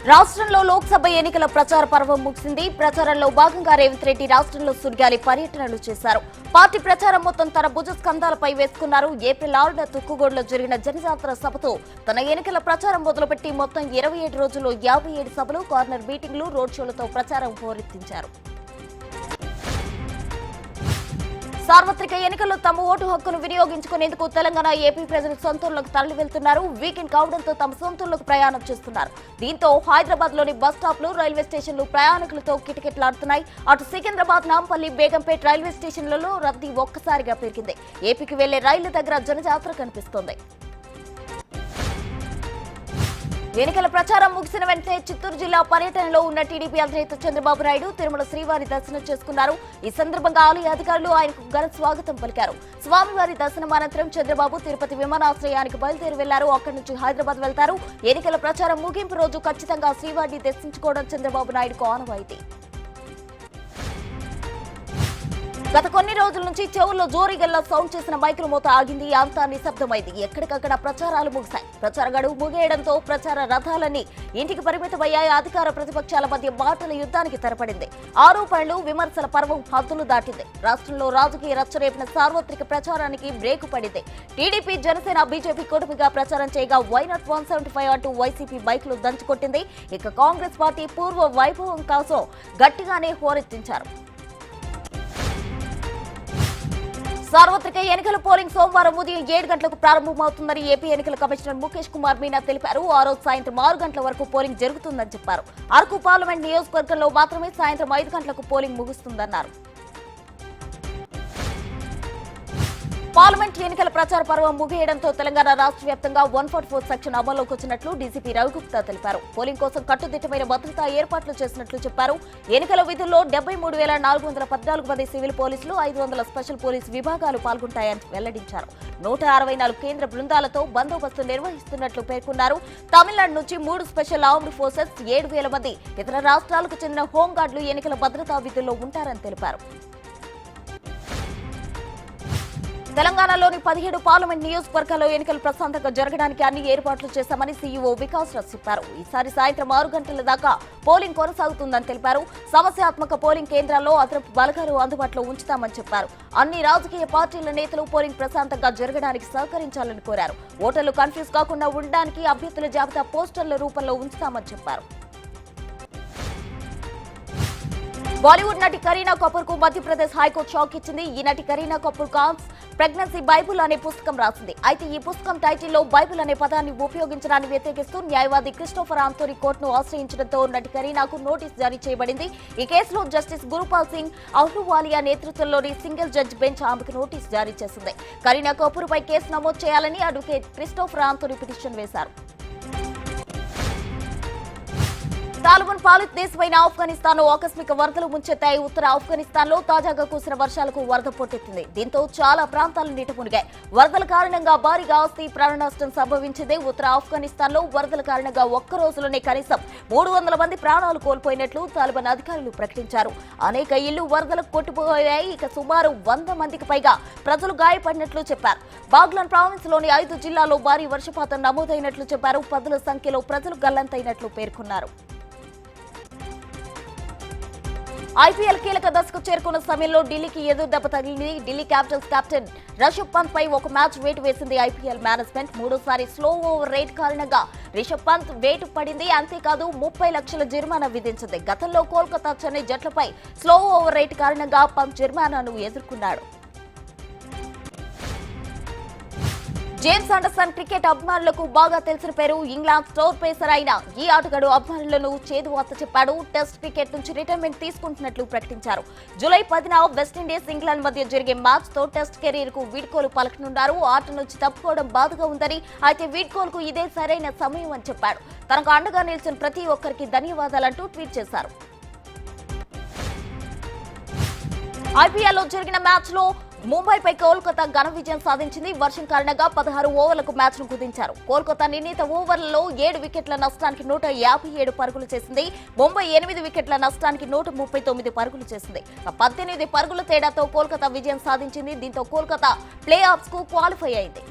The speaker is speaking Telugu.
రాష్ట్రంలో లోక్సభ ఎన్నికల ప్రచార పర్వం ముగిసింది. ప్రచారంలో భాగంగా రేవంత్ రెడ్డి రాష్ట్రంలో సుడిగాలి పర్యటనలు చేశారు. పార్టీ ప్రచారం మొత్తం తన భుజ స్కంధాలపై వేసుకున్నారు. ఏప్రిల్ 6న తుక్కుగూడలో జరిగిన జనజాతర సభతో తన ఎన్నికల ప్రచారం మొదలుపెట్టి మొత్తం 27 రోజుల్లో 57 సభలు, కార్నర్ మీటింగ్లు, రోడ్ షోలతో ప్రచారం హోరెత్తించారు. సార్వత్రిక ఎన్నికల్లో తమ ఓటు హక్కును వినియోగించుకునేందుకు తెలంగాణ, ఏపీ ప్రజలు సొంతూరులకు తరలి వెళ్తున్నారు. వీకెండ్ కావడంతో తమ సొంతూరులకు ప్రయాణం చేస్తున్నారు. దీంతో హైదరాబాద్ లోని బస్ స్టాప్లు, రైల్వే స్టేషన్లు ప్రయాణికులతో కిటకిటలాడుతున్నాయి. అటు సికింద్రాబాద్, నాంపల్లి, బేగంపేట్ రైల్వే స్టేషన్లలో రద్దీ ఒక్కసారిగా పెరిగింది. ఏపీకి వెళ్లే రైళ్ల దగ్గర జనజాతర కనిపిస్తోంది. ఎన్నికల ప్రచారం ముగిసిన వెంటనే చిత్తూరు జిల్లా పర్యటనలో ఉన్న టీడీపీ అధినేత చంద్రబాబు నాయుడు తిరుమల శ్రీవారి దర్శనం చేసుకున్నారు. ఈ సందర్భంగా ఆలయ అధికారులు ఆయనకు ఘన స్వాగతం పలికారు. స్వామివారి దర్శనం అనంతరం చంద్రబాబు తిరుపతి విమానాశ్రయానికి బయలుదేరి వెళ్లారు. అక్కడి నుంచి హైదరాబాద్ వెళ్తారు. ఎన్నికల ప్రచారం ముగింపు రోజు ఖచ్చితంగా శ్రీవారిని దర్శించుకోవడం చంద్రబాబు నాయుడుకు ఆనవాయితీ. గత కొన్ని రోజుల నుంచి చెవుల్లో జోరీగల్లా సౌండ్ చేసిన మైకుల మోత ఆగింది. అంతా నిశ్శబ్దమైంది. ఎక్కడికక్కడ ప్రచారాలు ముగిశాయి. ప్రచార గడువు ముగియడంతో ప్రచార రథాలన్నీ ఇంటికి పరిమితమయ్యాయి. అధికార ప్రతిపక్షాల మధ్య మాటల యుద్ధానికి తెరపడింది. ఆరోపణలు, విమర్శల పర్వం హద్దులు దాటింది. రాష్ట్రంలో రాజకీయ రచ్చరేపిన సార్వత్రిక ప్రచారానికి బ్రేకు పడింది. టీడీపీ, జనసేన, బీజేపీ కూటమిగా ప్రచారం చేయగా వైనాట్ 175 అంటూ వైసీపీ బైక్లు దంచుకొట్టింది. ఇక కాంగ్రెస్ పార్టీ పూర్వ వైభవం కోసం గట్టిగానే హోరెత్తించారు. సార్వత్రిక ఎన్నికల పోలింగ్ సోమవారం ఉదయం 7 గంటలకు ప్రారంభమవుతుందని ఏపీ ఎన్నికల కమిషనర్ ముఖేష్ కుమార్ మీనా తెలిపారు. ఆ రోజు సాయంత్రం 6 గంటల వరకు పోలింగ్ జరుగుతుందని చెప్పారు. అరకు పార్లమెంట్ నియోజకవర్గంలో మాత్రమే సాయంత్రం 5 గంటలకు పోలింగ్ ముగుస్తుందన్నారు. పార్లమెంట్ ఎన్నికల ప్రచార పర్వం ముగియడంతో తెలంగాణ రాష్ట్ర వ్యాప్తంగా 144 సెక్షన్ అమల్లోకి వచ్చినట్లు డీసీపీ రవిగుప్తా తెలిపారు. పోలింగ్ కోసం కట్టుదిట్టమైన భద్రతా ఏర్పాట్లు చేసినట్లు చెప్పారు. ఎన్నికల విధుల్లో 73,414 మంది సివిల్ పోలీసులు, 500 స్పెషల్ పోలీస్ విభాగాలు పాల్గొంటాయని వెల్లడించారు. 164 కేంద్ర బృందాలతో బందోబస్తు నిర్వహిస్తున్నట్లు పేర్కొన్నారు. తమిళనాడు నుంచి 3 స్పెషల్ ఆర్మ్డ్ ఫోర్సెస్, 7,000 మంది ఇతర రాష్ట్రాలకు చెందిన హోంగార్డులు ఎన్నికల భద్రతా విధుల్లో ఉంటారని తెలిపారు. తెలంగాణలోని 17 పార్లమెంట్ నియోజకవర్గాల్లో ఎన్నికలు ప్రశాంతంగా జరగడానికి అన్ని ఏర్పాట్లు చేశామని సీఈఓ వికాస్ రాజ్ చెప్పారు. ఈసారి సాయంత్రం 6 గంటల దాకా పోలింగ్ కొనసాగుతుందని తెలిపారు. సమస్యాత్మక పోలింగ్ కేంద్రాల్లో అదనపు బలగాలు అందుబాటులో ఉంచుతామని చెప్పారు. అన్ని రాజకీయ పార్టీల నేతలు పోలింగ్ ప్రశాంతంగా జరగడానికి సహకరించాలని కోరారు. ఓటర్లు కన్ఫ్యూజ్ కాకుండా ఉండడానికి అభ్యర్థుల జాబితా పోస్టర్ల రూపంలో ఉంచుతామని చెప్పారు. బాలీవుడ్ నటి కరీనా కపూర్ కు మధ్యప్రదేశ్ హైకోర్టు షాక్ ఇచ్చింది. ఈ నటి కరీనా కపూర్ కాన్స్ ప్రెగ్నెన్సీ బైబుల్ అనే పుస్తకం రాసింది. అయితే ఈ పుస్తకం టైటిల్లో బైబుల్ అనే పదాన్ని ఉపయోగించడాన్ని వ్యతిరేకిస్తూ న్యాయవాది క్రిస్టోఫర్ ఆంథోనీ కోర్టును ఆశ్రయించడంతో నటి కరీనాకు నోటీస్ జారీ చేయబడింది. ఈ కేసులో జస్టిస్ గురుపాల్ సింగ్ అహ్లూవాలియా నేతృత్వంలోని సింగిల్ జడ్జి బెంచ్ ఆమెకు నోటీస్ జారీ చేసింది. కరీనా కపూర్ పై కేసు నమోదు చేయాలని అడ్వకేట్ క్రిస్టోఫర్ ఆంథోనీ పిటిషన్ వేశారు. తాలిబాన్ పాలిత దేశమైన ఆఫ్ఘనిస్తాన్ ఆకస్మిక వరదలు ముంచెత్తాయి. ఉత్తర ఆఫ్ఘనిస్తాన్ లో తాజాగా కురిసిన వర్షాలకు వరద పోటెత్తింది. దీంతో చాలా ప్రాంతాలు నీట మునిగాయి. వరదల కారణంగా భారీగా ఆస్తి ప్రాణ నష్టం సంభవించింది. ఉత్తర ఆఫ్ఘనిస్తాన్ లో వరదల కారణంగా ఒక్క రోజులోనే కనీసం 300 మంది ప్రాణాలు కోల్పోయినట్లు తాలిబాన్ అధికారులు ప్రకటించారు. అనేక ఇళ్లు వరదలకు కొట్టుకుపోయాయి. ఇక సుమారు 100 మందికి పైగా ప్రజలు గాయపడినట్లు చెప్పారు. బాగ్లాన్ ప్రావిన్స్ లోని 5 జిల్లాల్లో భారీ వర్షపాతం నమోదైనట్లు చెప్పారు. పదుల సంఖ్యలో ప్రజలు గల్లంతైనట్లు పేర్కొన్నారు. ఐపీఎల్ కీలక దశకు చేరుకున్న సమయంలో ఢిల్లీకి ఎదురు దెబ్బ తగిలింది. ఢిల్లీ క్యాపిటల్స్ కెప్టెన్ రిషబ్ పంత్ పై ఒక మ్యాచ్ వేటు వేసింది ఐపీఎల్ మేనేజ్మెంట్. 3వ స్లో ఓవర్ రేట్ కారణంగా రిషబ్ పంత్ వేటు పడింది. అంతేకాదు 30 లక్షల జరిమానా విధించింది. గతంలో కోల్కతా, చెన్నై జట్లపై స్లో ఓవర్ రేట్ కారణంగా పంత్ జరిమానాను ఎదుర్కొన్నాడు. జేమ్స్ ఆండర్సన్ క్రికెట్ అభిమానులకు బాగా తెలిసిన పేరు. ఇంగ్లాండ్ స్టోర్ పేసర్ అయిన ఈ ఆటగాడు అభిమానులను చేదు వార్త చెప్పాడు. టెస్ట్ క్రికెట్ నుంచి రిటైర్మెంట్ తీసుకుంటున్నట్లు ప్రకటించారు. జూలై 10న వెస్టిండీస్, ఇంగ్లాండ్ మధ్య జరిగే మ్యాచ్ తో టెస్ట్ కెరీర్ కు వీడ్కోలు పలకనున్నారు. ఆట నుంచి తప్పుకోవడం బాధగా ఉందని, అయితే వీడ్కోలుకు ఇదే సరైన సమయం అని చెప్పాడు. తనకు అండగా నిలిచిన ప్రతి ఒక్కరికి ధన్యవాదాలంటూ ట్వీట్ చేశారు. ఐపీఎల్ లో జరిగిన మ్యాచ్ లో ముంబైపై కోల్కతా ఘన విజయం సాధించింది. వర్షం కారణంగా 16 ఓవర్లకు మ్యాచ్ ను కుదించారు. కోల్కతా నిర్ణీత ఓవర్లలో 7 వికెట్ల నష్టానికి 157 పరుగులు చేసింది. ముంబై 8 వికెట్ల నష్టానికి 139 పరుగులు చేసింది. 18 పరుగుల తేడాతో కోల్కతా విజయం సాధించింది. దీంతో కోల్కతా ప్లే ఆఫ్స్ కు క్వాలిఫై అయింది.